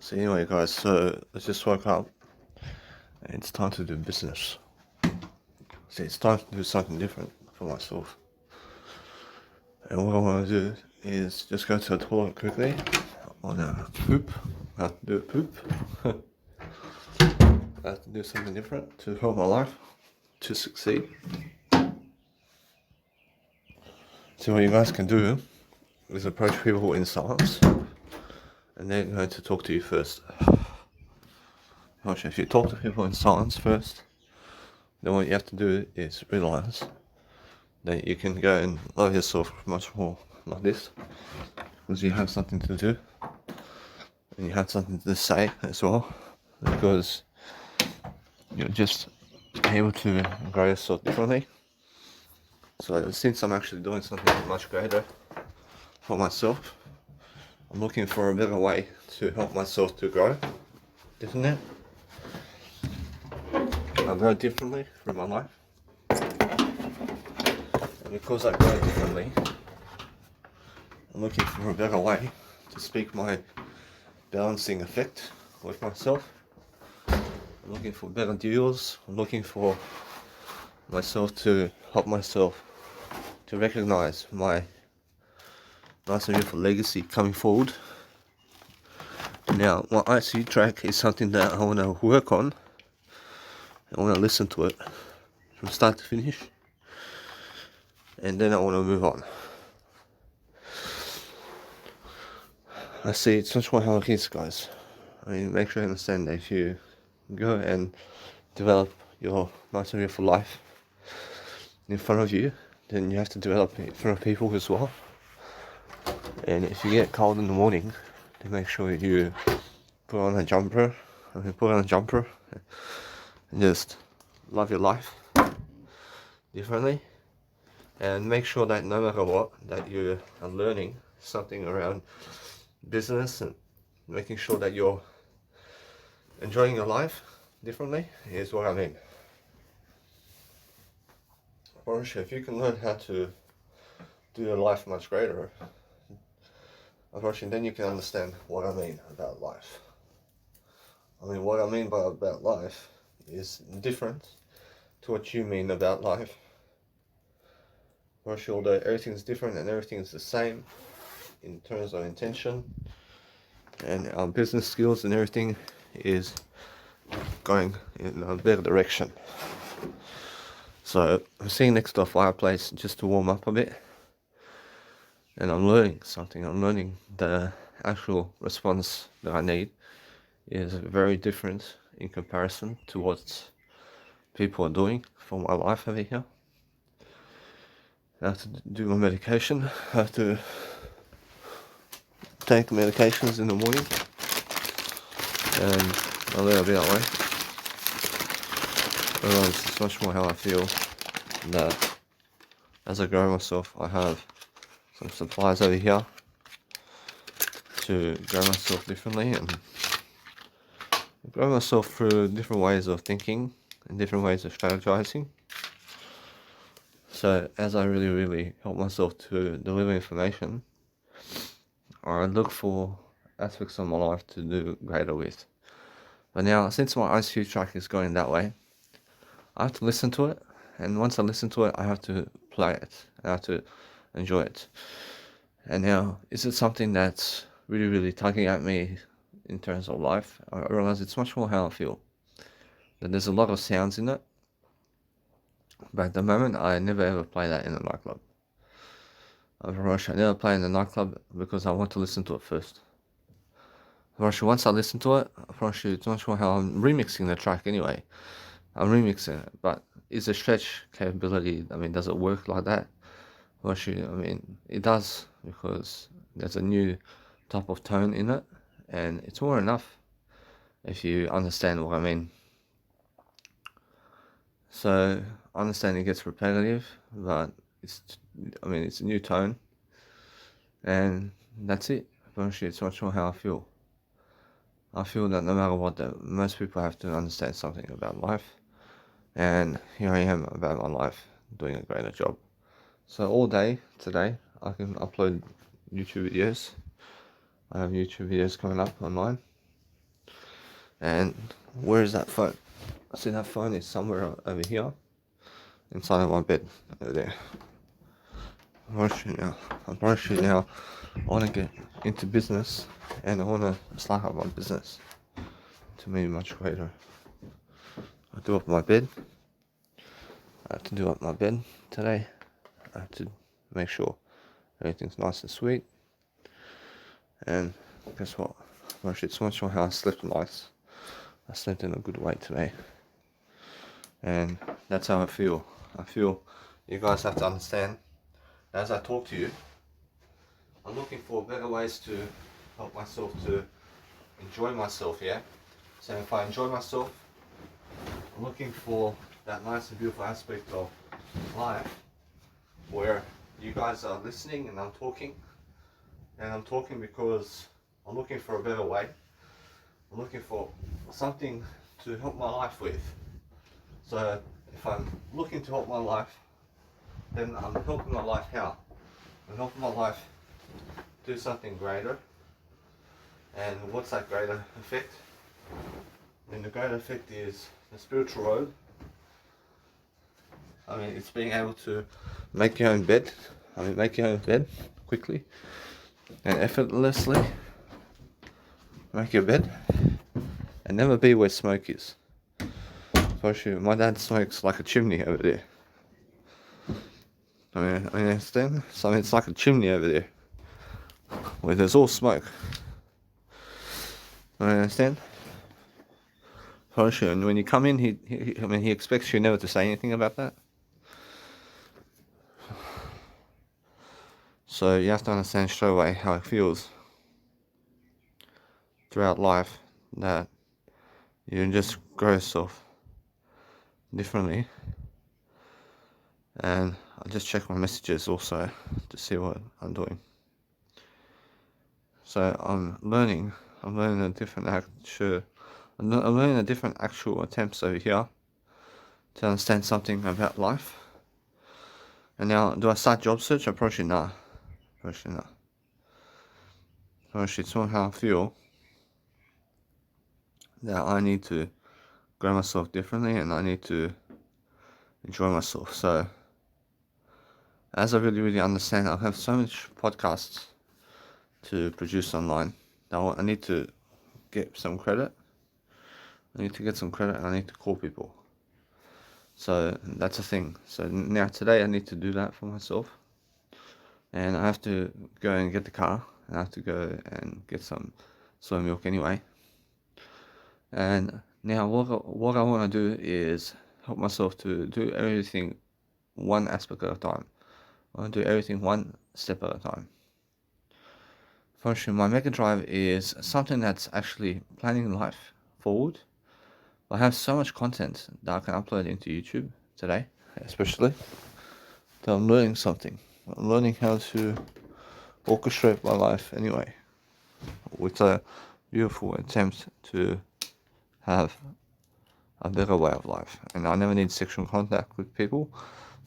So anyway, guys, so I just woke up and it's time to do business. So it's time to do something different for myself. And what I want to do is just go to the toilet quickly. I want to poop. I have to do a poop. I have to do something different to help my life to succeed. So what you guys can do is approach people in silence, and they're going to talk to you first. Actually, if you talk to people in silence first, then what you have to do is realize that you can go and love yourself much more like this, because you have something to do and you have something to say as well, because you're just able to grow yourself differently. So since I'm actually doing something much greater for myself, I'm looking for a better way to help myself to grow differently. I grow differently through my life, and because I grow differently, I'm looking for a better way to speak my balancing effect with myself. I'm looking for better deals. I'm looking for myself to help myself to recognize my nice and beautiful legacy coming forward. Now, my ICU track is something that I want to work on. I want to listen to it from start to finish, and then I want to move on. I see it's much more how it is, guys. I mean, make sure you understand that if you go and develop your nice and beautiful life in front of you, then you have to develop it in front of people as well. And if you get cold in the morning, then make sure you put on a jumper and just love your life differently. And make sure that no matter what, that you are learning something around business and making sure that you're enjoying your life differently is what I mean. Honestly, if you can learn how to do your life much greater, unfortunately, then you can understand what I mean about life. I mean, what I mean by about life is different to what you mean about life. Unfortunately, although everything's different and everything's the same in terms of intention and our business skills and everything is going in a better direction. So I'm sitting next to a fireplace just to warm up a bit, and I'm learning something. I'm learning the actual response that I need is very different in comparison to what people are doing for my life over here. I have to do my medication. I have to take medications in the morning, and I'll let it be that way. Otherwise, it's much more how I feel that as I grow myself, I have some supplies over here to grow myself differently and grow myself through different ways of thinking and different ways of strategizing. So as I really help myself to deliver information, I look for aspects of my life to do greater with. But now, since my ICU track is going that way, I have to listen to it, and once I listen to it, I have to play it. I have to enjoy it. And now, is it something that's really tugging at me in terms of life? I realize it's much more how I feel. That there's a lot of sounds in it, but at the moment, I never ever play that in a nightclub. I never play in the nightclub because I want to listen to it first. Once I listen to it, it's much more how I'm remixing the track anyway. I'm remixing it, but is a stretch capability, I mean, does it work like that? I mean, it does, because there's a new type of tone in it, and it's more enough if you understand what I mean. So, I understand it gets repetitive, but it's a new tone, and that's it. Eventually, it's much more how I feel. I feel that no matter what, that most people have to understand something about life, and here I am about my life, doing a greater job. So all day today, I can upload YouTube videos. I have YouTube videos coming up online, And where is that phone? I see that phone is somewhere over here, inside of my bed, over there. I promise you now, I want to get into business, and I want to start up my business to be much greater. I do up my bed. I have to do up my bed today. I have to make sure everything's nice and sweet. And guess what? It's much more how I slept nice. I slept in a good way today. And that's how I feel. I feel you guys have to understand, as I talk to you, I'm looking for better ways to help myself to enjoy myself, yeah? So if I enjoy myself, I'm looking for that nice and beautiful aspect of life where you guys are listening and I'm talking. And I'm talking because I'm looking for a better way. I'm looking for something to help my life with. So if I'm looking to help my life, then I'm helping my life how? I'm helping my life do something greater. And what's that greater effect? And the greater effect is the spiritual road. I mean, it's being able to make your own bed. Make your own bed quickly and effortlessly. Make your bed and never be where smoke is. My dad smokes like a chimney over there. I understand? So it's like a chimney over there where there's all smoke. I understand? And when you come in, he expects you never to say anything about that. So you have to understand straight away how it feels throughout life that you just grow yourself differently. And I just check my messages also to see what I'm doing. So I'm learning a different actual attempts over here to understand something about life. And now, do I start job search? Probably not. Probably somehow feel that I need to grow myself differently and I need to enjoy myself. So as I really understand, I have so much podcasts to produce online. Now I need to get some credit. I need to get some credit and I need to call people. So that's a thing. So now today I need to do that for myself. And I have to go and get the car. I have to go and get some soy milk anyway. And now what I want to do is help myself to do everything one aspect at a time. I want to do everything one step at a time. Function, my Mega Drive is something that's actually planning life forward. I have so much content that I can upload into YouTube today, especially. That I'm learning something. I'm learning how to orchestrate my life anyway, with a beautiful attempt to have a better way of life. And I never need sexual contact with people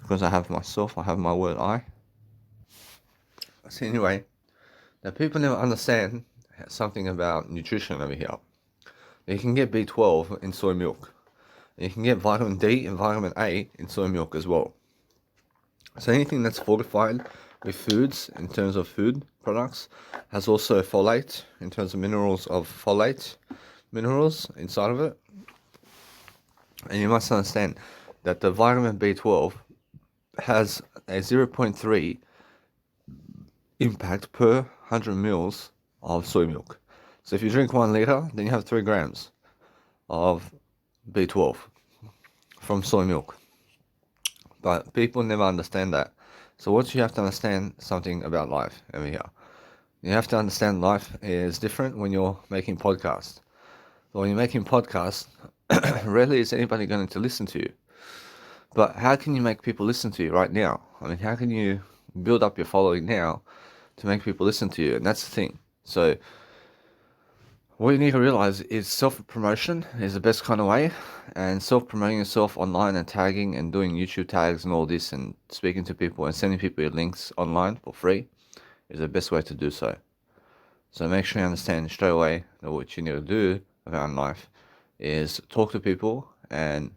because I have myself, I have my word I. So anyway, now people never understand something about nutrition over here. You can get B12 in soy milk. And you can get vitamin D and vitamin A in soy milk as well. So anything that's fortified with foods, in terms of food products, has also folate, in terms of minerals of folate, minerals inside of it. And you must understand that the vitamin B12 has a 0.3 impact per 100 mils of soy milk. So if you drink 1 liter, then you have 3 grams of B12 from soy milk. But people never understand that. So what you have to understand something about life over here. You have to understand life is different when you're making podcasts. But when you're making podcasts, rarely is anybody going to listen to you. But how can you make people listen to you right now? How can you build up your following now to make people listen to you? And that's the thing. So what you need to realize is self-promotion is the best kind of way, and self-promoting yourself online and tagging and doing YouTube tags and all this and speaking to people and sending people your links online for free is the best way to do so. So make sure you understand straight away what you need to do around life is talk to people, and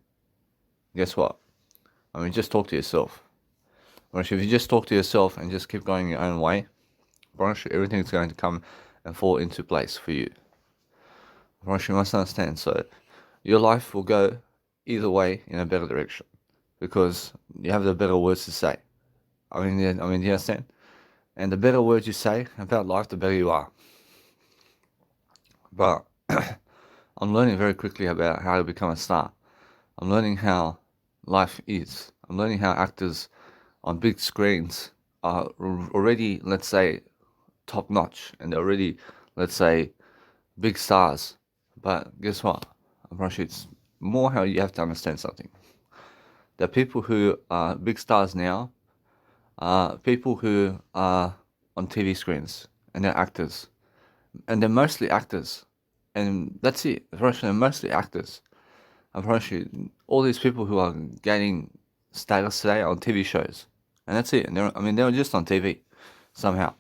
guess what? I mean, just talk to yourself. If you just talk to yourself and just keep going your own way, everything's going to come and fall into place for you. You must understand. So your life will go either way in a better direction because you have the better words to say. Do you understand? And the better words you say about life, the better you are. But I'm learning very quickly about how to become a star. I'm learning how life is. I'm learning how actors on big screens are already, let's say, top notch, and they're already, let's say, big stars. But guess what? I promise you, it's more how you have to understand something. The people who are big stars now are people who are on TV screens, and they're actors. And they're mostly actors. And that's it. I promise you, they're mostly actors. I promise you, all these people who are gaining status today on TV shows. And that's it. And they were just on TV somehow.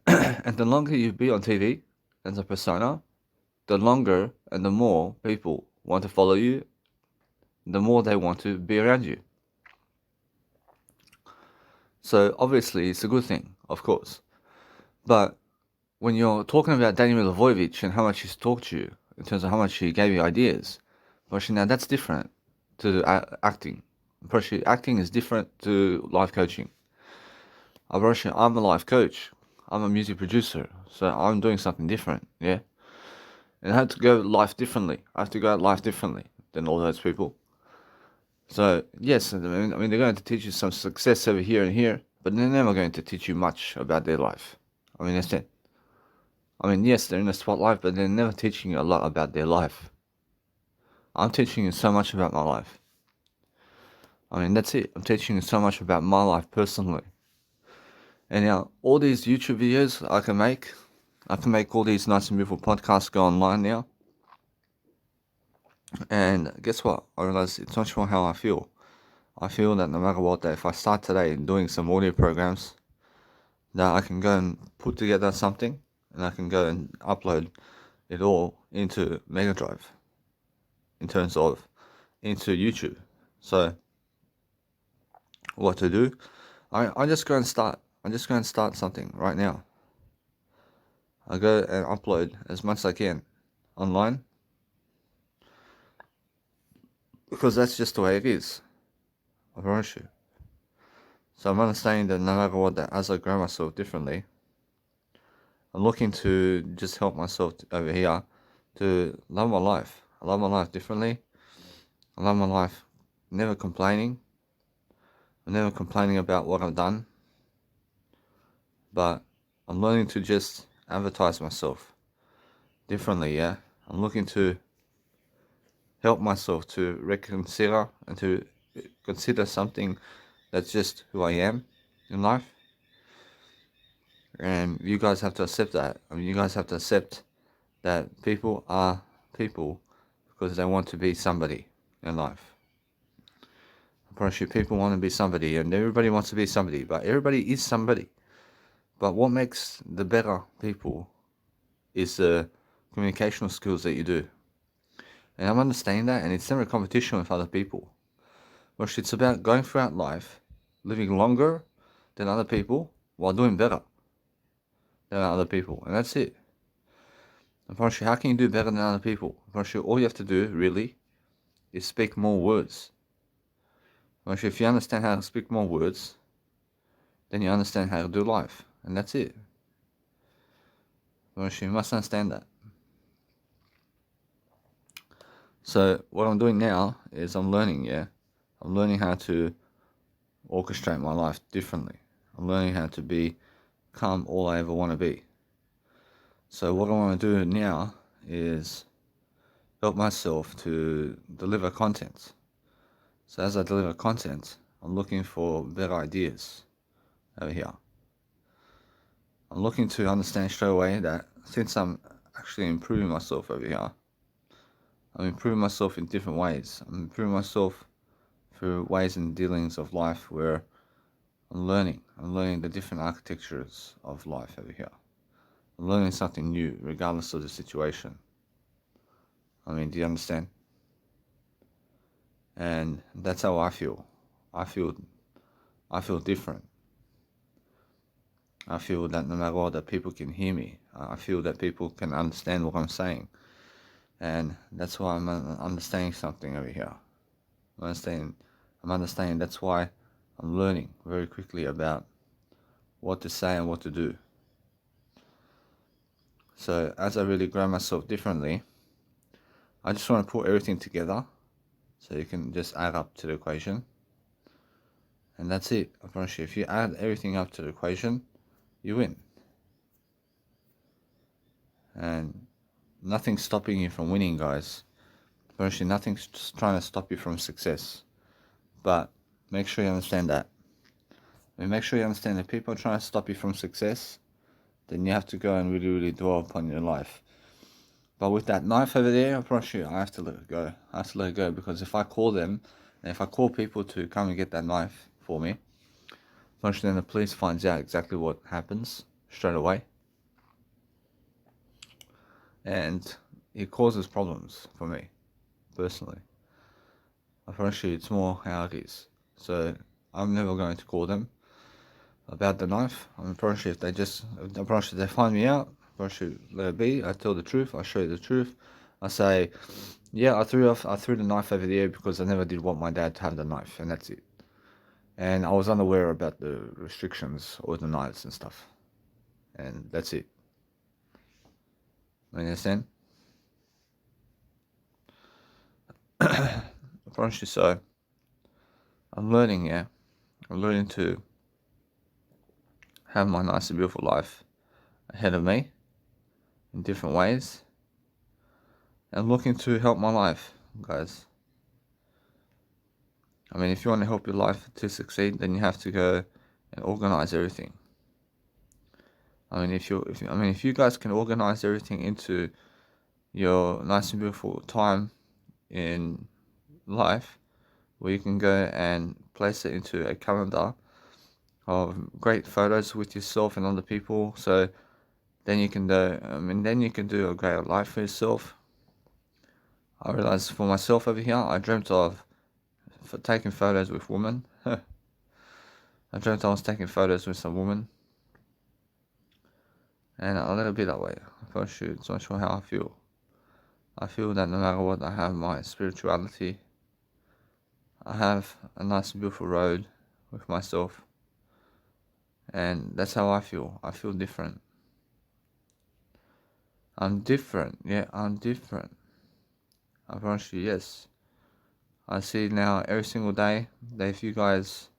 And the longer you be on TV as a persona, the longer and the more people want to follow you, the more they want to be around you. So obviously it's a good thing, of course. But when you're talking about Daniel Milivojevic and how much he's talked to you, in terms of how much he gave you ideas, now that's different to acting. Acting is different to life coaching. I'm a life coach. I'm a music producer, so I'm doing something different, yeah? And I have to go life differently. I have to go at life differently than all those people. So, yes, they're going to teach you some success over here and here, but they're never going to teach you much about their life. That's it. Yes, they're in the spotlight, but they're never teaching you a lot about their life. I'm teaching you so much about my life. That's it. I'm teaching you so much about my life personally. And now, all these YouTube videos I can make all these nice and beautiful podcasts go online now. And guess what? I realize it's not sure how I feel. I feel that no matter what, that if I start today doing some audio programs, that I can go and put together something, and I can go and upload it all into Mega Drive, into YouTube. So, what to do? I just go and start. I'm just going to start something right now. I go and upload as much as I can online, because that's just the way it is. I promise you. So I'm understanding that no matter what, that as I grow myself differently, I'm looking to just help myself over here to love my life. I love my life differently. I love my life never complaining. I'm never complaining about what I've done. But I'm learning to just advertise myself differently, yeah? I'm looking to help myself to reconsider and to consider something that's just who I am in life. And you guys have to accept that. You guys have to accept that people are people because they want to be somebody in life. I promise you, people want to be somebody, and everybody wants to be somebody, but everybody is somebody. But what makes the better people is the communicational skills that you do. And I'm understanding that, and it's never a competition with other people. But it's about going throughout life, living longer than other people while doing better than other people. And that's it. I promise you, how can you do better than other people? I promise you, all you have to do, really, is speak more words. I promise you, if you understand how to speak more words, then you understand how to do life. And that's it. I promise you, you must understand that. So what I'm doing now is I'm learning, yeah? I'm learning how to orchestrate my life differently. I'm learning how to become all I ever want to be. So what I want to do now is help myself to deliver content. So as I deliver content, I'm looking for better ideas over here. I'm looking to understand straight away that since I'm actually improving myself over here, I'm improving myself in different ways. I'm improving myself through ways and dealings of life where I'm learning the different architectures of life over here. I'm learning something new regardless of the situation. I mean, do you understand? And that's how I feel. I feel I feel different. I feel that no matter what, that people can hear me. I feel that people can understand what I'm saying. And that's why I'm understanding something over here. I'm understanding that's why I'm learning very quickly about what to say and what to do. So as I really grow myself differently, I just want to put everything together so you can just add up to the equation. And that's it. I promise you, if you add everything up to the equation, you win. And nothing's stopping you from winning, guys. I promise you, nothing's just trying to stop you from success. But make sure you understand that. And make sure you understand that people are trying to stop you from success, then you have to go and really, really dwell upon your life. But with that knife over there, I promise you, I have to let it go. I have to let it go because if I call them, and if I call people to come and get that knife for me, then the police finds out exactly what happens straight away. And it causes problems for me, personally. I promise you, it's more how it is. So I'm never going to call them about the knife. I promise you, if they find me out, I promise you, let it be. I tell the truth. I show you the truth. I say, yeah, I threw the knife over the air because I never did want my dad to have the knife, and that's it. And I was unaware about the restrictions or the knives and stuff, and that's it. You understand? I promise you. So I'm learning, yeah. I'm learning to have my nice and beautiful life ahead of me in different ways, and looking to help my life, guys. I mean, if you want to help your life to succeed, then you have to go and organize everything. I mean, if you guys can organize everything into your nice and beautiful time in life, where you can go and place it into a calendar of great photos with yourself and other people, so then you can do a great life for yourself. I realized for myself over here, I dreamt of taking photos with women. I dreamt I was taking photos with some woman, and I let it be that way. For sure, it's not sure how I feel. I feel that no matter what, I have my spirituality. I have a nice and beautiful road with myself, and that's how I feel. I feel different. I'm different. Yeah, I'm different. I promise you, yes. I see now every single day that if you guys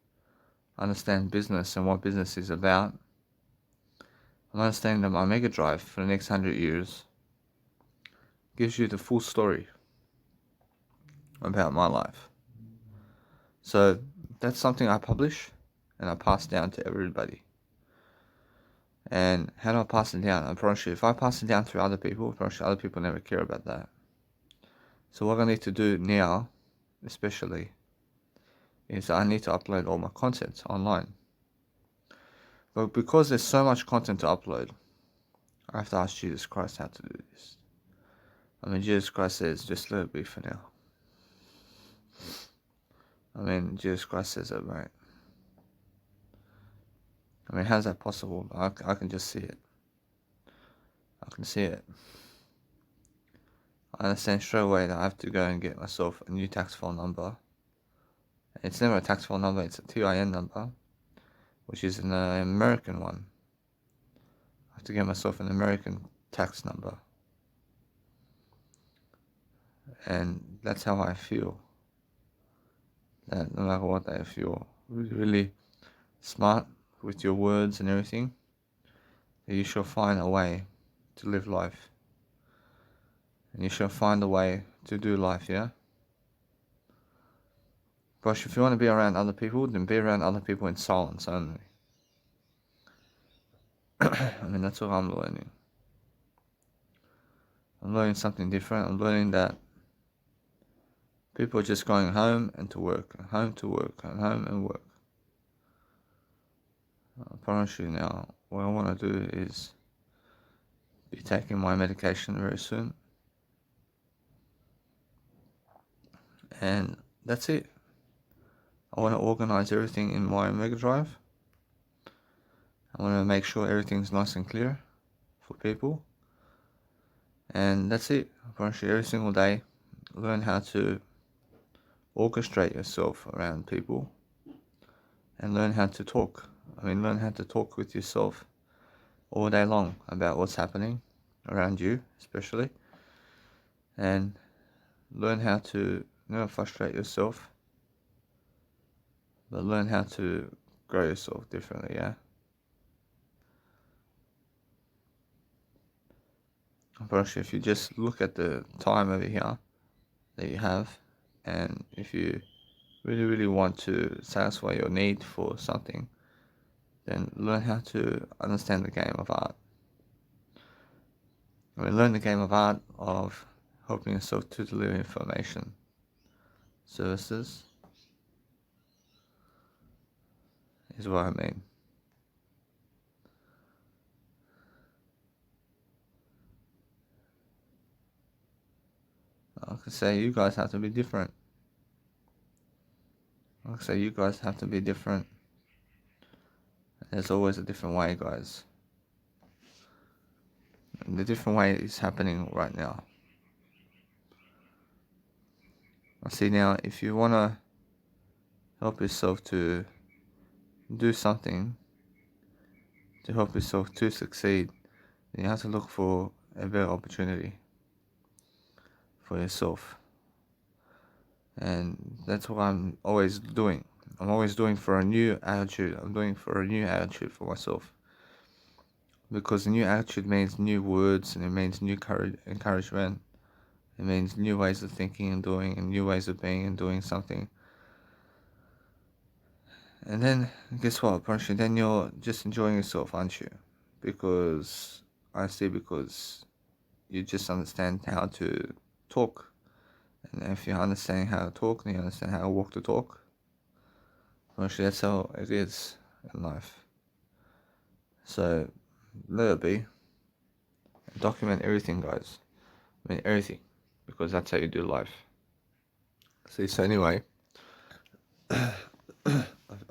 understand business and what business is about, I'm understanding that my mega drive for the next 100 years gives you the full story about my life. So that's something I publish and I pass down to everybody. And how do I pass it down? I promise you, if I pass it down through other people, I promise you other people never care about that. So what I need to do now, especially, is I need to upload all my content online. But because there's so much content to upload, I have to ask Jesus Christ how to do this. I mean, Jesus Christ says, just let it be for now. I mean, Jesus Christ says it, right? I mean, how's that possible? I can just see it. I can see it. I understand straight away that I have to go and get myself a new tax file number. It's never a tax file number, it's a TIN number, which is an American one. I have to get myself an American tax number. And that's how I feel. That no matter what, if you're really, really smart with your words and everything, that you shall find a way to live life. And you shall find a way to do life, yeah? But if you want to be around other people, then be around other people in silence only. I mean, that's what I'm learning. I'm learning something different. I'm learning that people are just going home and to work, and home to work, and home and work. I promise you now, what I want to do is be taking my medication very soon. And that's it. I want to organize everything in my Mega Drive. I want to make sure everything's nice and clear for people. And that's it. Apparently every single day, learn how to orchestrate yourself around people and learn how to talk. Learn how to talk with yourself all day long about what's happening around you, especially. And learn how to not frustrate yourself, but learn how to grow yourself differently, yeah? But if you just look at the time over here that you have, and if you really want to satisfy your need for something, then learn how to understand the game of art. Learn the game of art of helping yourself to deliver information, services, is what I mean. I could say you guys have to be different. I could say you guys have to be different. There's always a different way, guys. And the different way is happening right now. I see now, if you want to help yourself to do something, to help yourself to succeed, then you have to look for a better opportunity for yourself. And that's what I'm always doing. I'm always doing for a new attitude. I'm doing for a new attitude for myself. Because a new attitude means new words, and it means new encouragement. It means new ways of thinking and doing, and new ways of being and doing something. And then, guess what, Punch? Then you're just enjoying yourself, aren't you? Because you just understand how to talk. And if you understand how to talk, then you understand how to walk the talk. Actually, that's how it is in life. So, let it be. Document everything, guys. Everything. Because that's how you do life. See, so anyway, I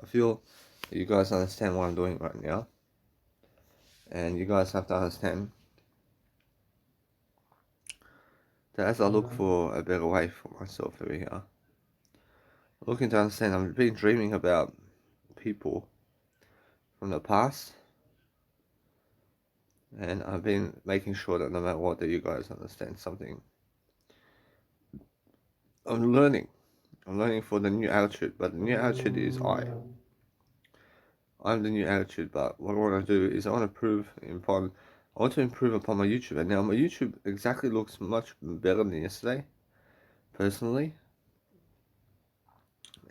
feel that you guys understand what I'm doing right now. And you guys have to understand that as I look for a better way for myself over here, looking to understand, I've been dreaming about people from the past, and I've been making sure that no matter what, that you guys understand something. I'm learning for the new attitude, but the new attitude is I'm the new attitude. But what I want to do is I want to improve upon my YouTube, and now my YouTube exactly looks much better than yesterday, personally.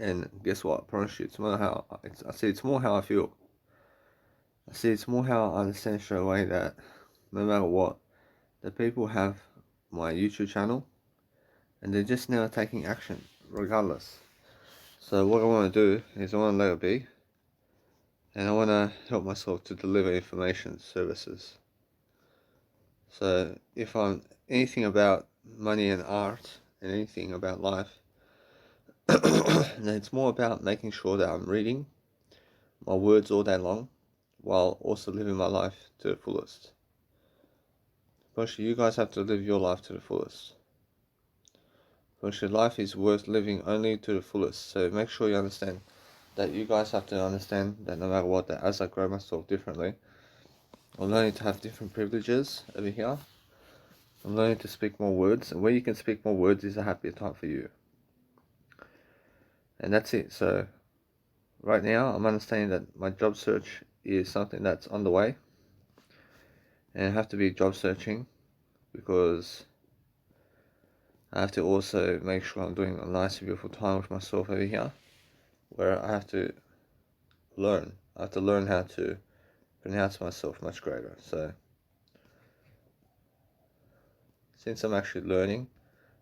And guess what? I promise you, it's more how it's more how I feel. It's more how I understand straight away that no matter what, the people have my YouTube channel, and they're just now taking action regardless. So what I want to do is I want to let it be, and I want to help myself to deliver information services. So if I'm anything about money and art and anything about life, then it's more about making sure that I'm reading my words all day long while also living my life to the fullest. But you guys have to live your life to the fullest. But life is worth living only to the fullest. So make sure you understand that you guys have to understand that no matter what, that as I grow myself differently, I'm learning to have different privileges over here. I'm learning to speak more words, and where you can speak more words is a happier time for you. And that's it. So right now, I'm understanding that my job search is something that's on the way, and I have to be job searching because I have to also make sure I'm doing a nice, beautiful time with myself over here, where I have to learn. I have to learn how to pronounce myself much greater. So since I'm actually learning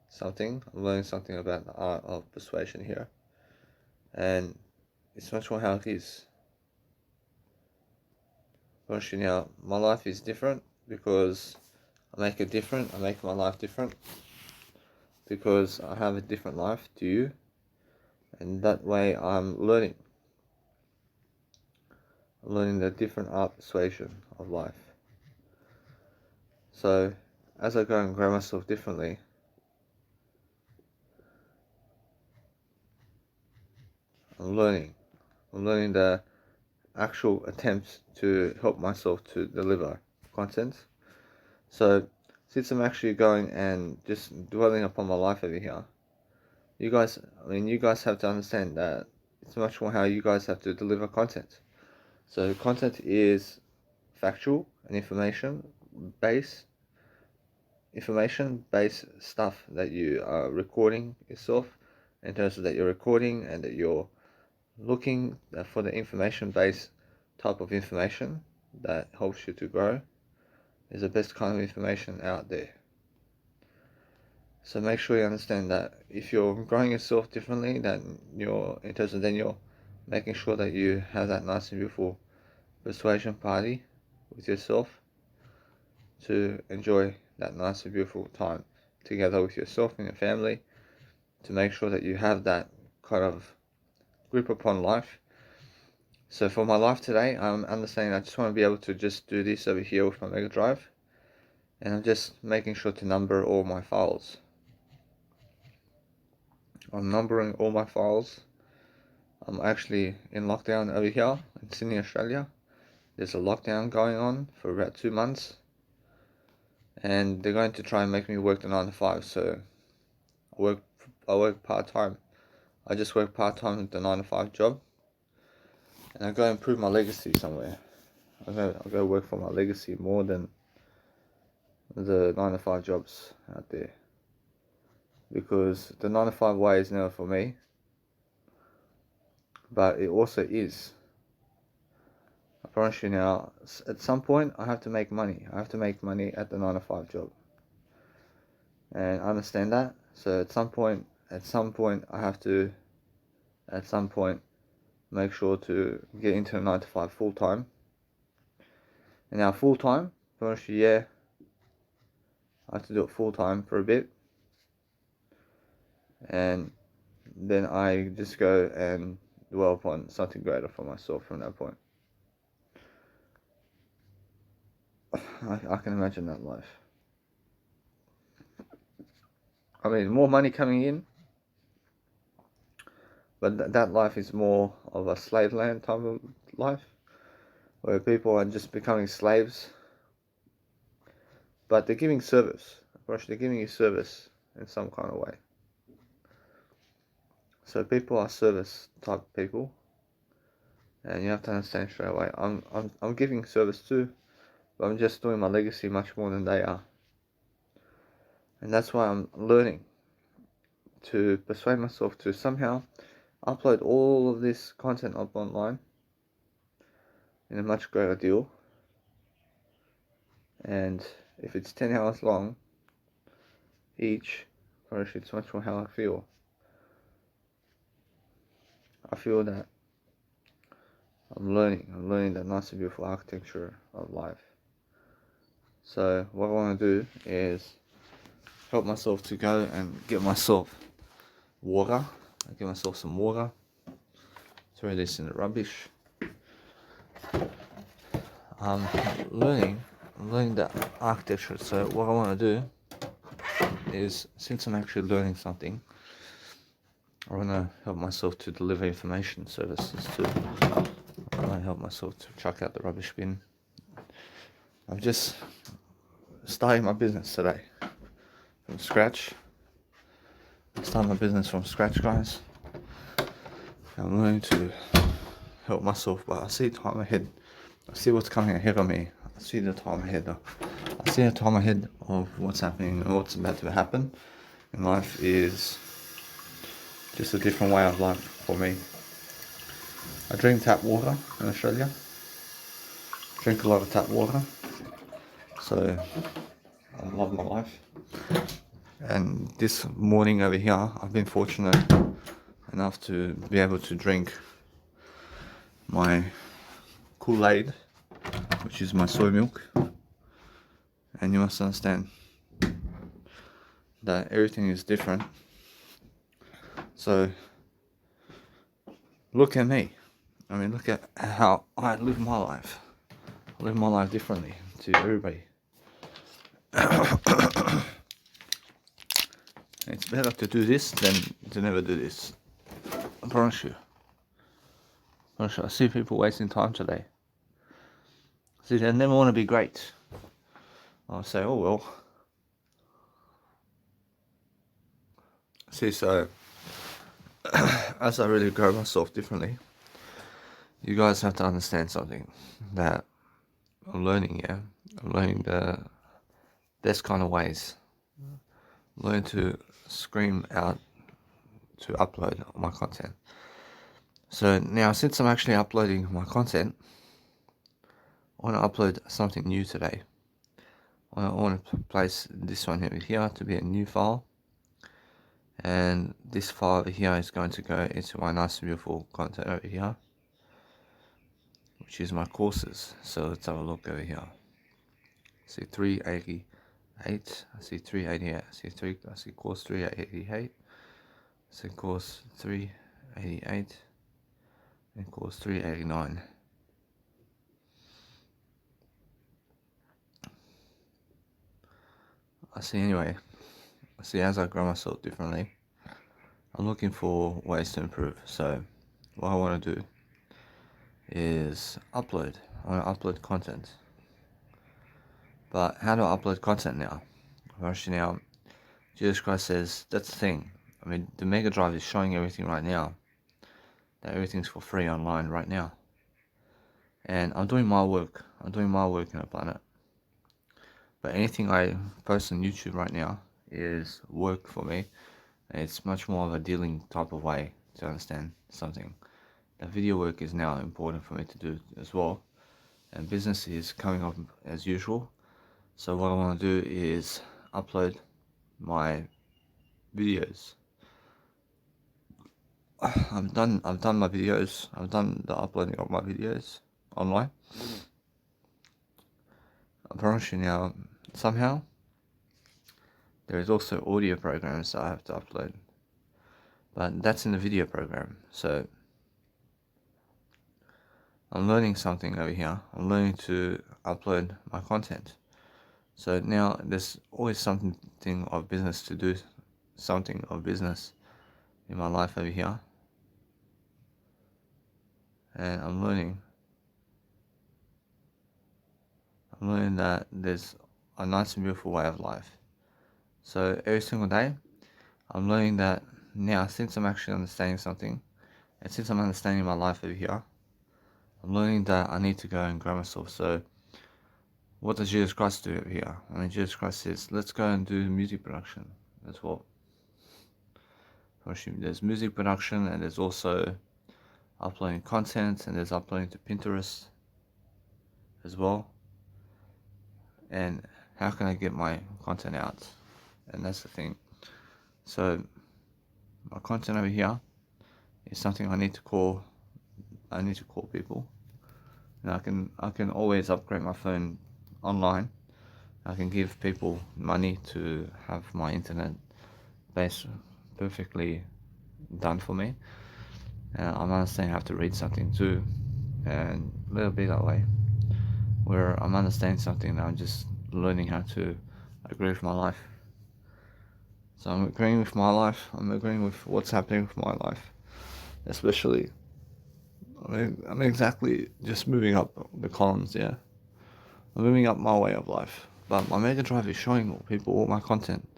something, I'm learning something about the art of persuasion here, and it's much more how it is. Honestly, now my life is different because I make it different. I make my life different. because I have a different life to you, and that way I'm learning the different art persuasion of life. So as I go and grow myself differently, I'm learning the actual attempts to help myself to deliver content. So since I'm actually going and just dwelling upon my life over here, you guys have to understand that it's much more how you guys have to deliver content. So content is factual and information based stuff that you are recording yourself, in terms of that you're recording and that you're looking for the information based type of information that helps you to grow, is the best kind of information out there. So make sure you understand that if you're growing yourself differently, then you're making sure that you have that nice and beautiful persuasion party with yourself to enjoy that nice and beautiful time together with yourself and your family, to make sure that you have that kind of grip upon life. So for my life today, I'm understanding I just want to be able to just do this over here with my Mega Drive, and I'm just making sure to number all my files. I'm numbering all my files. I'm actually in lockdown over here in Sydney, Australia. There's a lockdown going on for about 2 months, and they're going to try and make me work the 9 to 5. So I work part-time. I just work part-time at the 9 to 5 job, and I go and prove my legacy somewhere. I go work for my legacy more than the 9 to 5 jobs out there, because the 9 to 5 way is never for me, but it also is. I promise you now, at some point I have to make money. I have to make money at the 9 to 5 job, and I understand that. So at some point I have to make sure to get into 9 to 5 full time. And now full time, promise you, yeah, I have to do it full time for a bit, and then I just go and dwell upon something greater for myself from that point. I can imagine that life. I mean, more money coming in, but that life is more of a slave land type of life, where people are just becoming slaves, but they're giving service. They're giving you service in some kind of way. So people are service type people, and you have to understand straight away. I'm giving service too, but I'm just doing my legacy much more than they are, and that's why I'm learning to persuade myself to somehow upload all of this content up online in a much greater deal. And if it's 10 hours long each, it's much more how I feel. I feel that I'm learning that nice and beautiful architecture of life. So what I want to do is help myself to go and get myself water. I get myself some water, throw this in the rubbish. I'm learning that architecture. So what I want to do is, since I'm actually learning something, I want to help myself to deliver information services too. I want to help myself to chuck out the rubbish bin. I'm just starting my business today from scratch. I'm starting my business from scratch, guys. I'm learning to help myself, but I see time ahead. I see what's coming ahead of me. I see the time ahead of what's happening and what's about to happen. And life is just a different way of life for me. I drink tap water in Australia. Drink a lot of tap water. So I love my life. And this morning over here, I've been fortunate enough to be able to drink my Kool-Aid, which is my soy milk. And you must understand, that everything is different. So look at me. I mean, look at how I live my life. I live my life differently to everybody. It's better to do this than to never do this. I promise you. I see people wasting time today. See, they never want to be great. I'll say, oh well. See, so as I really grow myself differently, you guys have to understand something that I'm learning, yeah? I'm learning the best kind of ways. Learn to scream out to upload my content. So now, since I'm actually uploading my content, I want to upload something new today. I want to place this one over here to be a new file. And this file over here is going to go into my nice and beautiful content over here, which is my courses. So let's have a look over here. See 388, I see 388, I see course 388, I see course 388, and course 389. I see as I grow myself differently, I'm looking for ways to improve. So what I want to do is upload. I want to upload content. But how do I upload content now? Actually now, Jesus Christ says, that's the thing. I mean, the Mega Drive is showing everything right now. That everything's for free online right now. And I'm doing my work. I'm doing my work in the planet. But anything I post on YouTube right now is work for me. And it's much more of a dealing type of way to understand something. The video work is now important for me to do as well. And business is coming up as usual. So what I want to do is upload my videos. I've done my videos. I've done the uploading of my videos online. I promise you now, somehow, there is also audio programs that I have to upload. But that's in the video program. So I'm learning something over here. I'm learning to upload my content. So now there's always something of business to do, something of business in my life over here. And I'm learning that there's a nice and beautiful way of life. So every single day, I'm learning that now, since I'm actually understanding something, and since I'm understanding my life over here, I'm learning that I need to go and grow myself. So what does Jesus Christ do over here? I mean, Jesus Christ says, let's go and do music production. That's what. There's music production, and there's also uploading content, and there's uploading to Pinterest as well. And how can I get my content out? And that's the thing. So my content over here is something I need to call people. And I can always upgrade my phone online. I can give people money to have my internet base perfectly done for me. I'm understanding I have to read something too, and a little bit that way, where I'm understanding something and I'm just learning how to agree with my life. So I'm agreeing with my life. I'm agreeing with what's happening with my life, especially. I'm exactly just moving up the columns, yeah. I'm moving up my way of life. But my Mega Drive is showing people all my content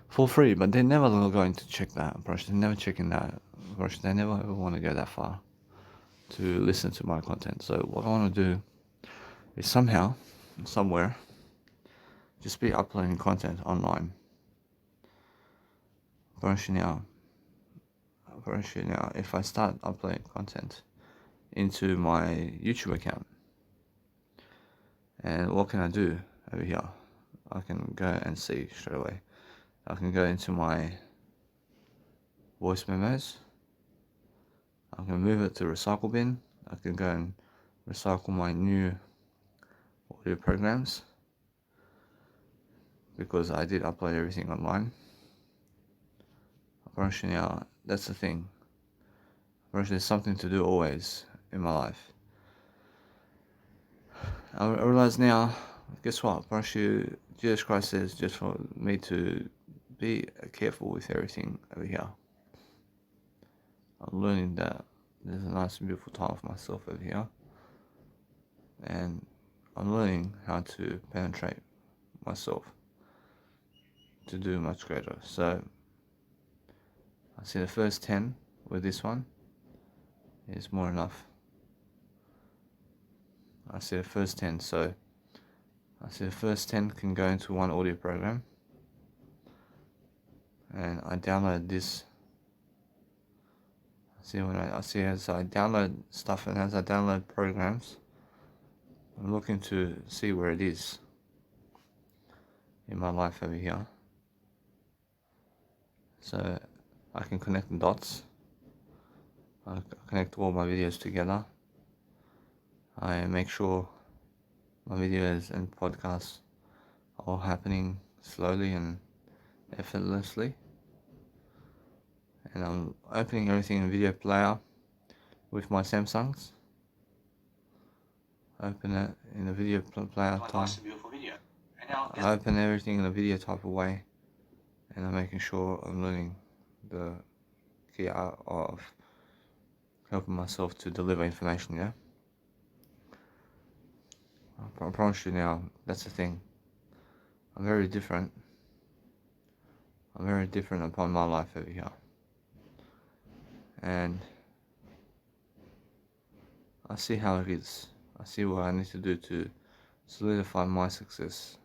for free, but they're never going to check that approach. They're never checking that approach. They never ever want to go that far to listen to my content. So what I want to do is somehow, somewhere, just be uploading content online. Now, if I start uploading content into my YouTube account, and what can I do over here? I can go and see straight away. I can go into my voice memos. I can move it to recycle bin. I can go and recycle my new audio programs because I did upload everything online. apparently now that's the thing. Apparently there's something to do always in my life. I realize now, guess what? Apparently Jesus Christ says just for me to be careful with everything over here. I'm learning that there's a nice and beautiful time for myself over here. And I'm learning how to penetrate myself to do much greater. So I see the first 10 with this one is more enough. I see the first 10, so I see the first 10 can go into one audio program. And I download this. See as I download stuff and as I download programs, I'm looking to see where it is in my life over here. So I can connect the dots. I connect all my videos together. I make sure my videos and podcasts are all happening slowly and effortlessly. And I'm opening everything in video player with my Samsungs. Open it in the video player type. I open everything in a video type of way, and I'm making sure I'm learning the key art of helping myself to deliver information. Yeah, I promise you now, that's the thing. I'm very different. I'm very different upon my life over here, and I see how it is. I see what I need to do to solidify my success.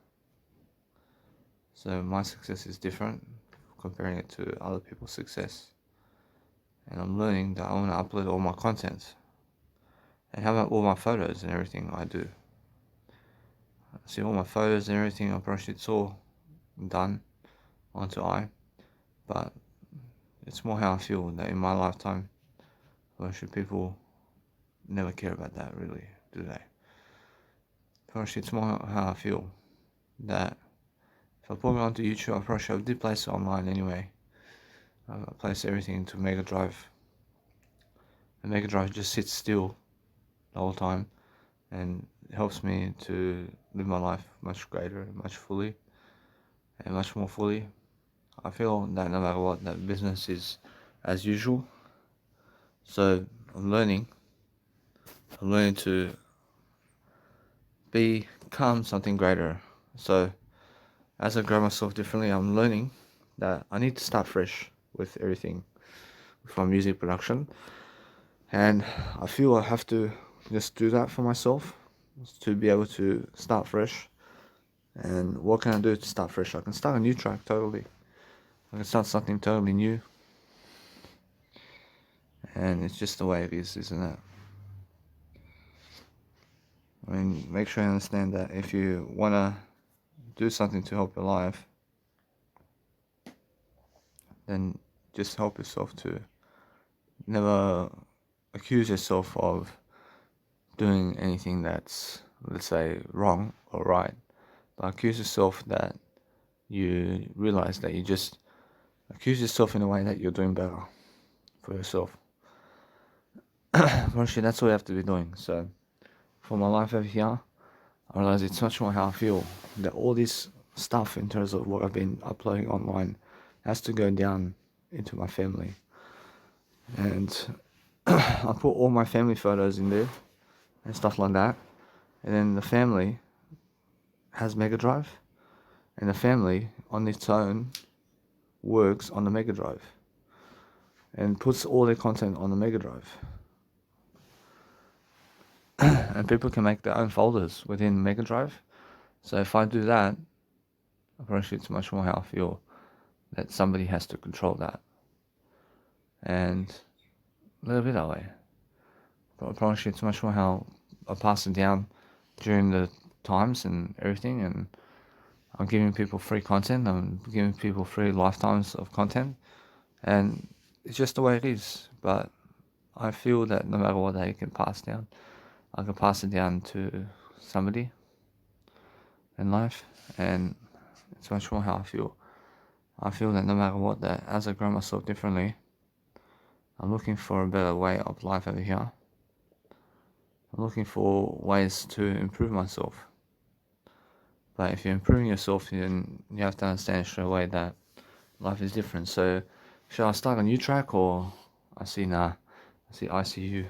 So my success is different, comparing it to other people's success. And I'm learning that I want to upload all my content and have all my photos and everything I do. See all my photos and everything, I brush it's all done onto but it's more how I feel that in my lifetime, people never care about that really, do they? Actually, it's more how I feel that if I put it onto YouTube, I did place it online anyway. I place everything into Mega Drive. And Mega Drive just sits still the whole time and it helps me to live my life much greater, much fully, and much more fully. I feel that no matter what, that business is as usual. So I'm learning to become something greater. So as I grow myself differently, I'm learning that I need to start fresh with everything, with my music production. And I feel I have to just do that for myself to be able to start fresh. And what can I do to start fresh? I can start a new track totally. I can start something totally new. And it's just the way it is, isn't it? I mean, make sure you understand that if you want to do something to help your life, then just help yourself to never accuse yourself of doing anything that's, let's say, wrong or right, but accuse yourself that you realize that you just accuse yourself in a way that you're doing better for yourself. Actually, that's what you have to be doing. So for my life over here, I realize it's much more how I feel that all this stuff in terms of what I've been uploading online has to go down into my family. And I put all my family photos in there and stuff like that. And then the family has Mega Drive, and the family on its own works on the Mega Drive and puts all their content on the Mega Drive. And people can make their own folders within Mega Drive. So if I do that, apparently it's much more how I feel that somebody has to control that. And a little bit that way. But apparently it's much more how I pass it down during the times and everything, and I'm giving people free content, I'm giving people free lifetimes of content, and it's just the way it is. But I feel that no matter what they can pass down, I can pass it down to somebody in life, and it's much more how I feel. I feel that no matter what, that as I grow myself differently, I'm looking for a better way of life over here. I'm looking for ways to improve myself. But if you're improving yourself, then you have to understand straight away that life is different. So, should I start a new track, or I see ICU.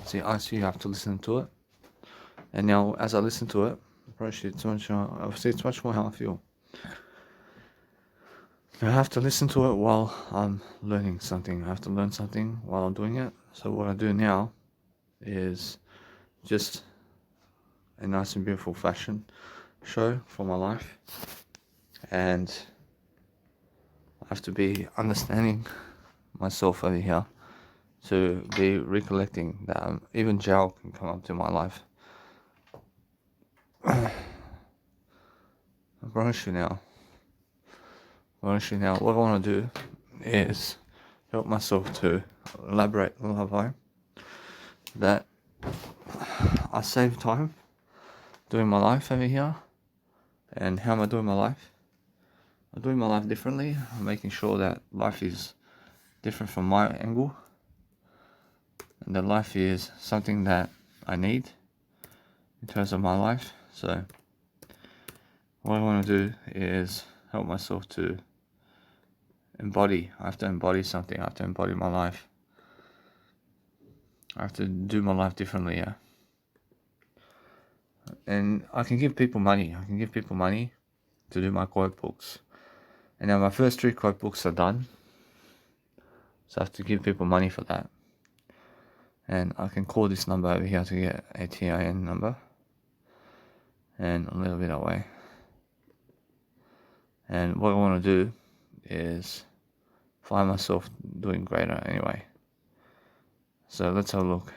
See ICU, I have to listen to it. And now, as I listen to it, it's much more how I feel. I have to listen to it while I'm learning something. I have to learn something while I'm doing it. So what I do now is just a nice and beautiful fashion show for my life. And I have to be understanding myself over here to be recollecting that even jail can come up to my life. I promise you now. What I want to do is help myself to elaborate a lullaby that I save time doing my life over here. And how am I doing my life? I'm doing my life differently. I'm making sure that life is different from my angle, and that life is something that I need in terms of my life. So what I want to do is help myself to embody. I have to embody something. I have to embody my life. I have to do my life differently, yeah. And I can give people money. I can give people money to do my quote books. And now my first 3 quote books are done. So I have to give people money for that. And I can call this number over here to get a TIN number. And a little bit away. And what I want to do is find myself doing greater anyway. So let's have a look.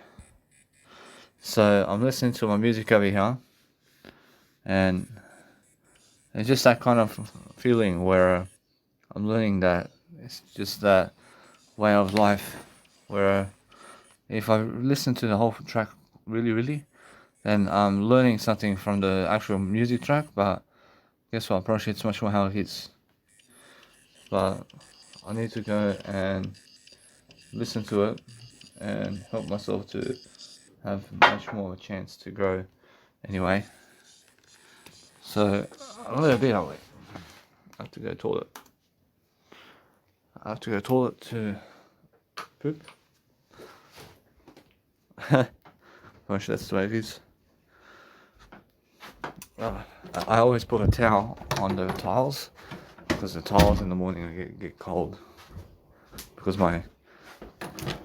So I'm listening to my music over here, and it's just that kind of feeling where I'm learning that it's just that way of life where if I listen to the whole track really, then I'm learning something from the actual music track, but guess what, probably it's much more how it is. But I need to go and listen to it and help myself to have much more of a chance to grow anyway. So a little bit away. I have to go toilet. I have to go toilet to poop. Gosh, that's the way it is. I always put a towel on the tiles because the tiles in the morning get cold. Because my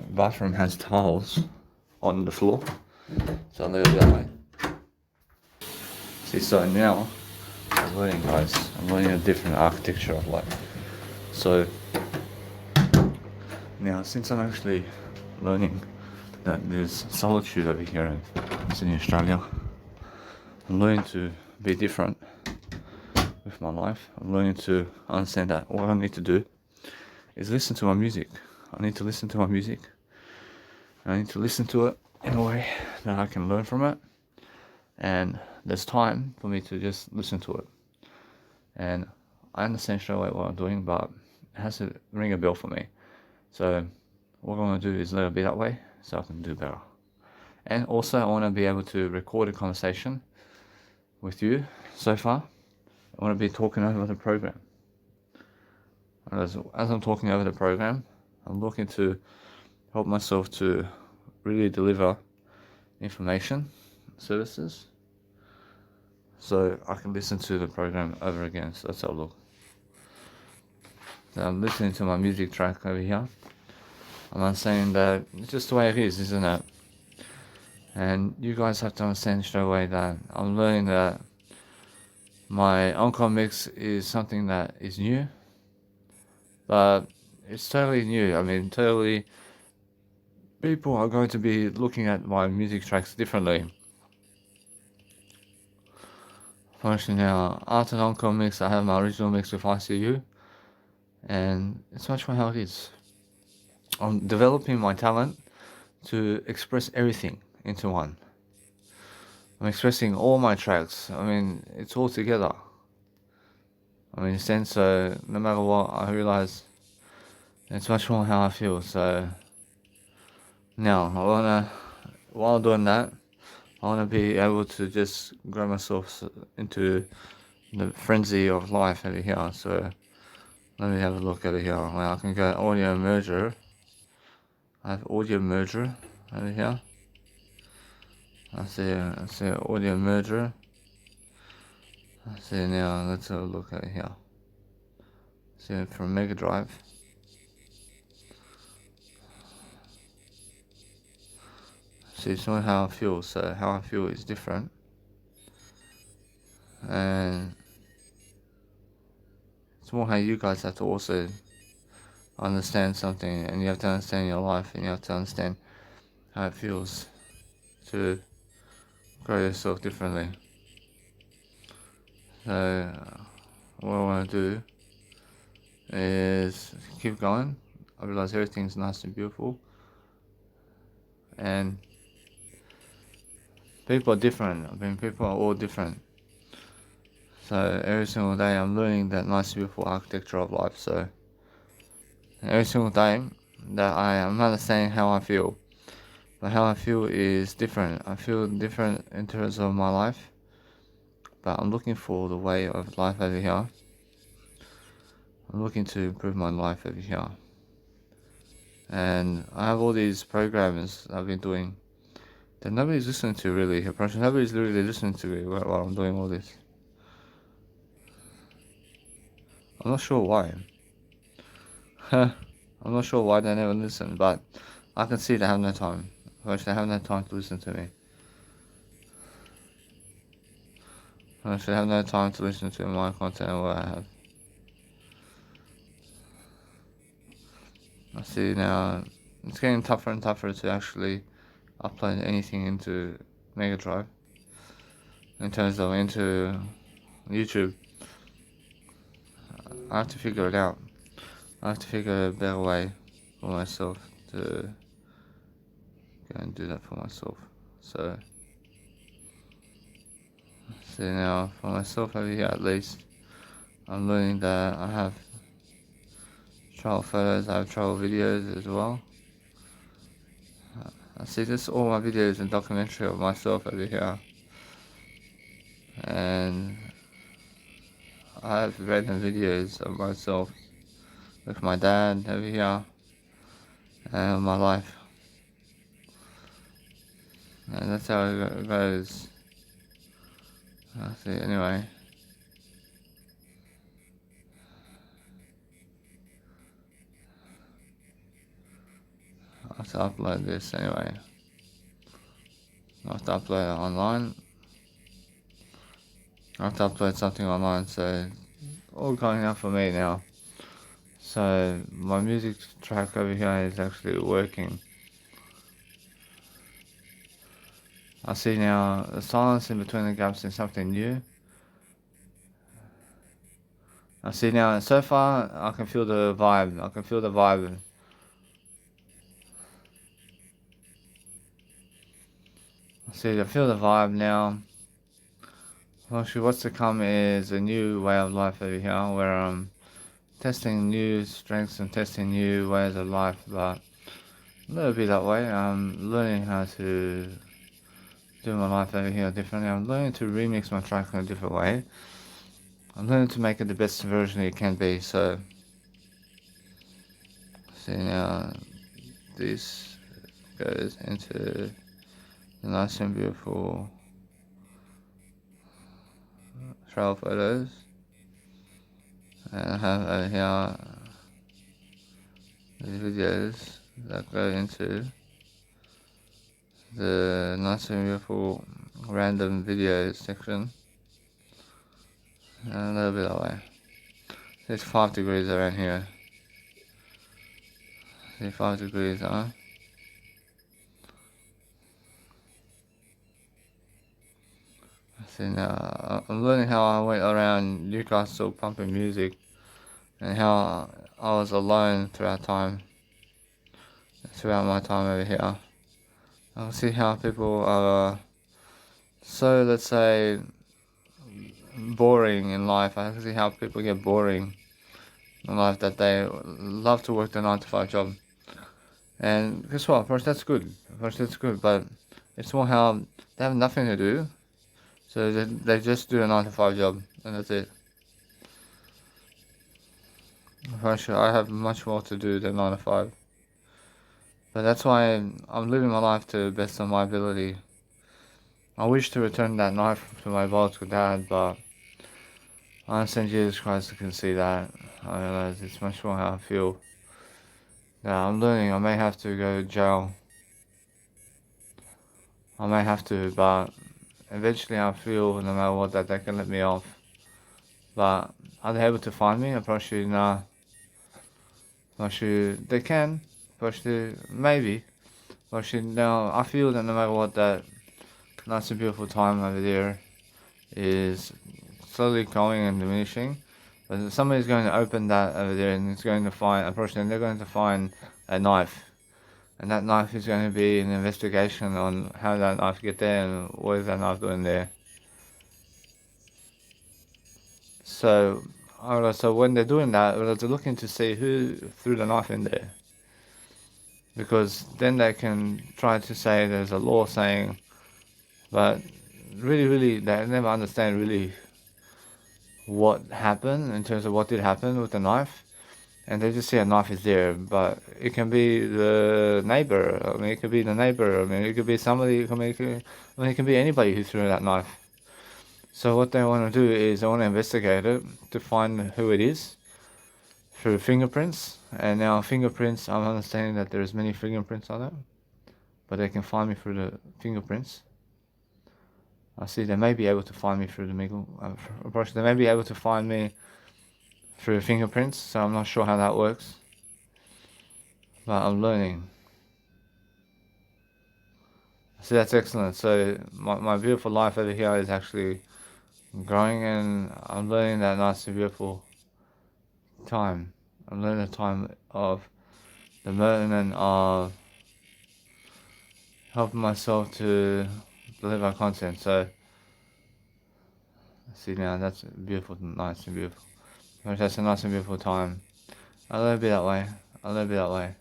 bathroom has tiles on the floor, so I leave it that way. See, so now I'm learning, guys. I'm learning a different architecture of life. So now, since I'm actually learning that there's solitude over here in Sydney, Australia, I'm learning to be different with my life. I'm learning to understand that what I need to do is listen to my music. I need to listen to my music. I need to listen to it in a way that I can learn from it. And there's time for me to just listen to it. And I understand straight away what I'm doing, but it has to ring a bell for me. So what I want to do is let it be that way so I can do better. And also I want to be able to record a conversation with you so far. I want to be talking over the program. And as I'm talking over the program, I'm looking to help myself to really deliver information, services, so I can listen to the program over again. So that's how I look. So I'm listening to my music track over here. I'm saying that it's just the way it is, isn't it? And you guys have to understand straight away that I'm learning that my encore mix is something that is new, but it's totally new. I mean, totally, people are going to be looking at my music tracks differently. Function now, after the encore mix, I have my original mix with ICU, and it's much more how it is. I'm developing my talent to express everything into one. I'm expressing all my tracks. I mean, it's all together. I mean, since so no matter what, I realise it's much more how I feel. So now while doing that, I wanna be able to just grow myself into the frenzy of life over here. So let me have a look over here. Well, I can go audio merger. I have audio merger over here. I see audio merger. I see now. Let's have a look over here. See from Mega Drive. See, it's not how I feel. So how I feel is different, and it's more how you guys have to also understand something, and you have to understand your life, and you have to understand how it feels to grow yourself differently. So what I want to do is keep going. I realize everything's nice and beautiful, and people are different. I mean, people are all different. So every single day I'm learning that nice beautiful architecture of life. So every single day that I'm understanding how I feel. But how I feel is different. I feel different in terms of my life. But I'm looking for the way of life over here. I'm looking to improve my life over here. And I have all these programs I've been doing that nobody's listening to really. Nobody's really listening to me while I'm doing all this. I'm not sure why. I'm not sure why they never listen, but I can see they have no time. They have no time to listen to me. They have no time to listen to my content and what I have. I see now it's getting tougher and tougher to actually upload anything into Mega Drive in terms of into YouTube. I have to figure it out. I have to figure a better way for myself to go and do that for myself. So, see now for myself over here at least, I'm learning that I have travel photos, I have travel videos as well. I see this all my videos and documentary of myself over here. And I have random videos of myself with my dad over here and my life. And that's how it goes. I see, anyway. I have to upload this anyway. I have to upload it online. I have to upload something online, so all going out for me now. So my music track over here is actually working. I see now the silence in between the gaps is something new. I see now, so far I can feel the vibe. I can feel the vibe. I feel the vibe now. Actually, what's to come is a new way of life over here, where I'm testing new strengths and testing new ways of life, but it'll be that way. I'm learning how to do my life over here differently. I'm learning to remix my track in a different way. I'm learning to make it the best version it can be. So, see now, this goes into the nice and beautiful travel photos. And I have over here these videos that go into the nice and beautiful random videos section. And a little bit that way. There's 5 degrees around here. See 5 degrees, huh? See now, I'm learning how I went around Newcastle pumping music and how I was alone throughout my time over here. I can see how people are so, let's say, boring in life. I can see how people get boring in life, that they love to work the 9 to 5 job. And guess what? First, that's good. First, that's good. But it's more how they have nothing to do, so they just do a 9 to 5 job, and that's it. First, I have much more to do than 9 to 5. But that's why I'm living my life to the best of my ability. I wish to return that knife to my biological dad, but I understand Jesus Christ can see that. I realize it's much more how I feel. Yeah, I'm learning. I may have to go to jail. I may have to, but eventually I feel no matter what that they can let me off. But are they able to find me? Apparently, no. Apparently, they can. Apparently, maybe. Apparently, no. I feel that no matter what, that nice and beautiful time over there is slowly going and diminishing. But somebody's going to open that over there and it's going to find, unfortunately, they're going to find a knife. And that knife is going to be an investigation on how that knife get there and what is that knife doing there. So, so when they're doing that, they're looking to see who threw the knife in there. Because then they can try to say there's a law saying, but really, they never understand really what happened in terms of what did happen with the knife. And they just see a knife is there, but it can be the neighbor. I mean, it could be the neighbor. I mean, it could be somebody. It can be anybody who threw that knife. So what they want to do is they want to investigate it to find who it is through fingerprints. And now fingerprints, I'm understanding that there's many fingerprints on it, but they can find me through the fingerprints. I see they may be able to find me through the approach. They may be able to find me through fingerprints, so I'm not sure how that works. But I'm learning. So that's excellent. So my beautiful life over here is actually growing, and I'm learning that nice and beautiful time. I'm learning the time of the learning of helping myself to deliver content. So see now that's beautiful, nice and beautiful. That's a nice and beautiful time. I love it that way. I love it that way.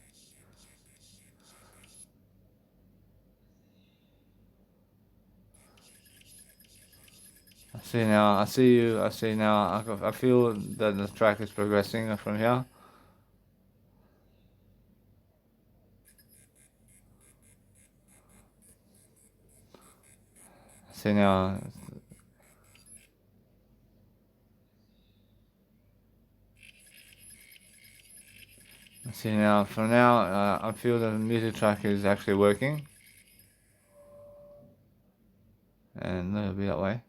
I see now. I see you. I see now. I feel that the track is progressing from here. I see now. I see now. For now, I feel that the music track is actually working, and let it be that way.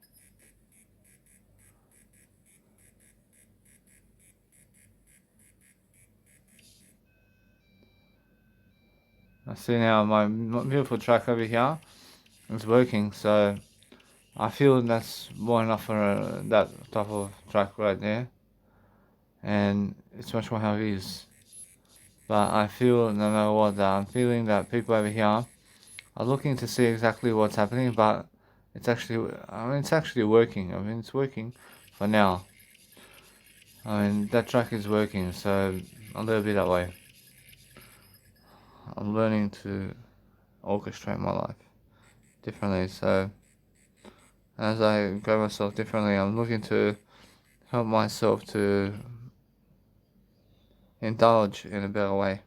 I see now my beautiful track over here is working, so I feel that's more enough for that type of track right there, and it's much more how it is. But I feel no matter what that I'm feeling that people over here are looking to see exactly what's happening, but it's actually working. I mean, it's working for now. I mean, that track is working, so I'll let it be that way. I'm learning to orchestrate my life differently, so as I grow myself differently, I'm looking to help myself to indulge in a better way.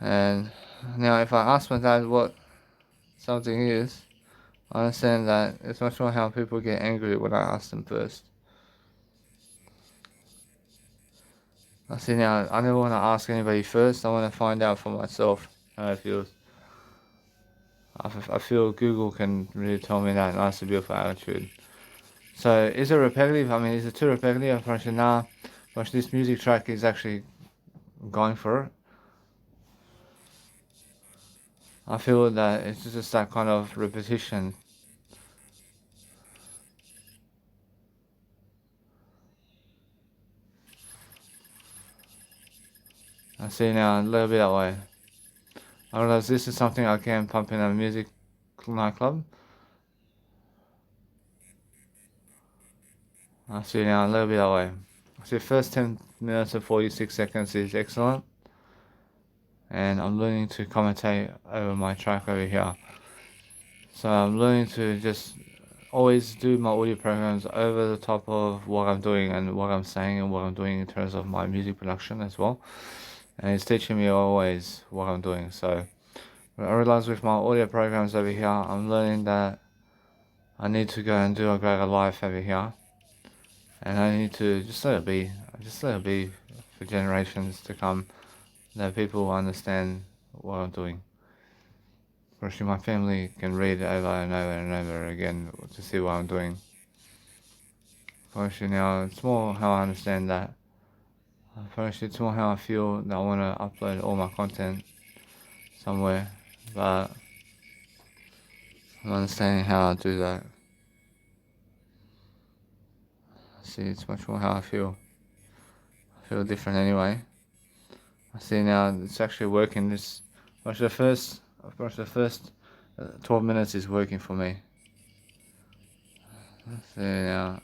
And now, if I ask my dad what something is, I understand that it's much more how people get angry when I ask them first. I see now, I never want to ask anybody first, I want to find out for myself how it feels. I feel Google can really tell me that nice and beautiful attitude. So, is it repetitive? I mean, is it too repetitive? I'm actually, nah, but this music track is actually going for it. I feel that it's just that kind of repetition. I see now a little bit that way. I realize this is something I can pump in a music nightclub. I see now a little bit away. I see first 10 minutes and 46 seconds is excellent. And I'm learning to commentate over my track over here. So I'm learning to just always do my audio programs over the top of what I'm doing and what I'm saying and what I'm doing in terms of my music production as well. And it's teaching me always what I'm doing. So I realize with my audio programs over here, I'm learning that I need to go and do a greater life over here. And I need to just let it be for generations to come, that people will understand what I'm doing. Especially my family can read it over and over and over again to see what I'm doing. Firstly now, it's more how I understand that. Firstly, it's more how I feel that I want to upload all my content somewhere, but I'm understanding how I do that. See, it's much more how I feel. I feel different anyway. I see now it's actually working. This much the first 12 minutes is working for me. See now.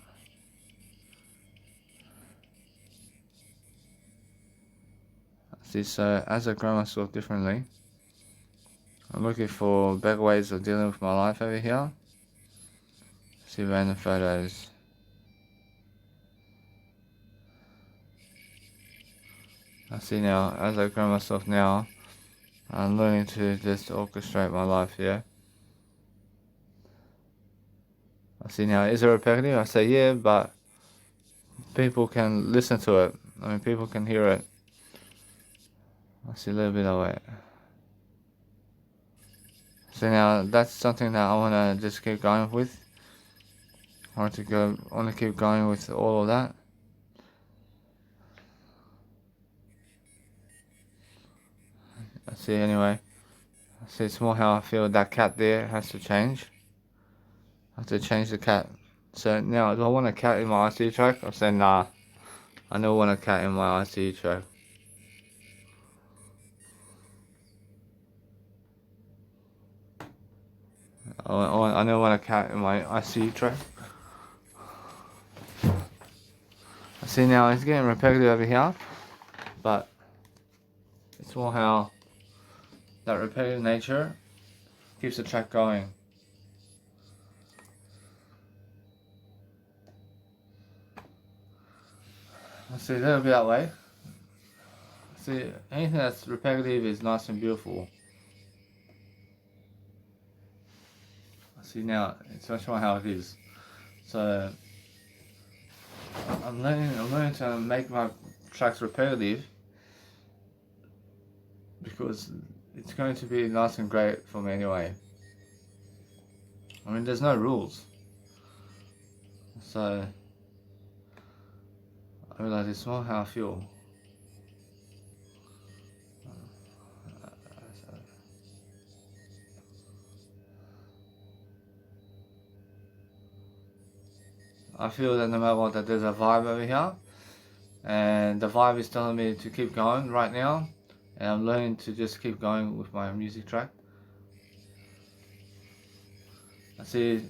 See, so as I grow myself differently, I'm looking for better ways of dealing with my life over here. See random photos. I see now, as I grow myself now, I'm learning to just orchestrate my life here. I see now, is it repetitive? I say yeah, but people can listen to it. I mean, people can hear it. I see a little bit of it. So now that's something that I want to just keep going with. I want to keep going with all of that. I see anyway. I see it's more how I feel that cat there has to change. I have to change the cat. So now, do I want a cat in my ICU track? I say nah. I don't want a cat in my ICU track. I don't want a cat in my ICU track. I see now it's getting repetitive over here, but it's more how that repetitive nature keeps the track going. I see a little bit that way. See, anything that's repetitive is nice and beautiful. I see now, it's much more how it is. So I'm learning to make my tracks repetitive because it's going to be nice and great for me anyway. I mean, there's no rules. So I realize it's more how I feel. I feel that no matter what, that there's a vibe over here, and the vibe is telling me to keep going right now, and I'm learning to just keep going with my music track. I see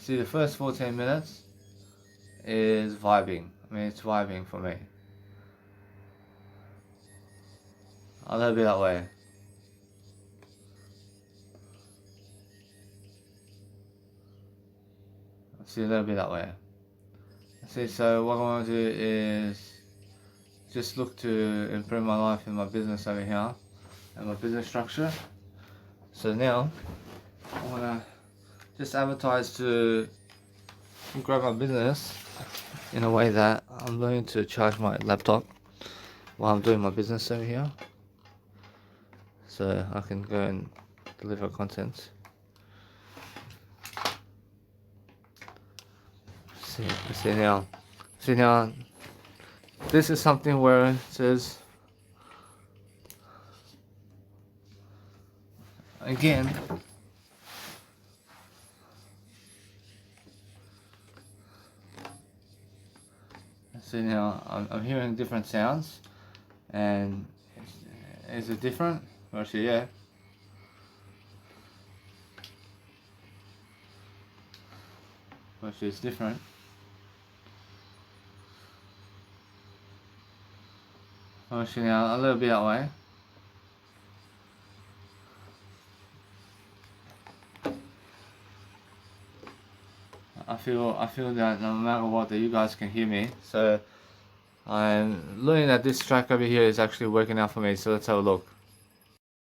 the first 14 minutes is vibing. I mean, it's vibing for me. I'll let it be that way. I see a little bit that way. I see, so what I want to do is just look to improve my life and my business over here and my business structure. So now I want to just advertise to grow my business in a way that I'm learning to charge my laptop while I'm doing my business over here, so I can go and deliver content. See now, this is something where it says again. See now, I'm hearing different sounds, and is it different? Actually, yeah. Actually, it's different. Pushing out a little bit away. I feel that no matter what, that you guys can hear me. So I'm looking at this track over here is actually working out for me. So let's have a look.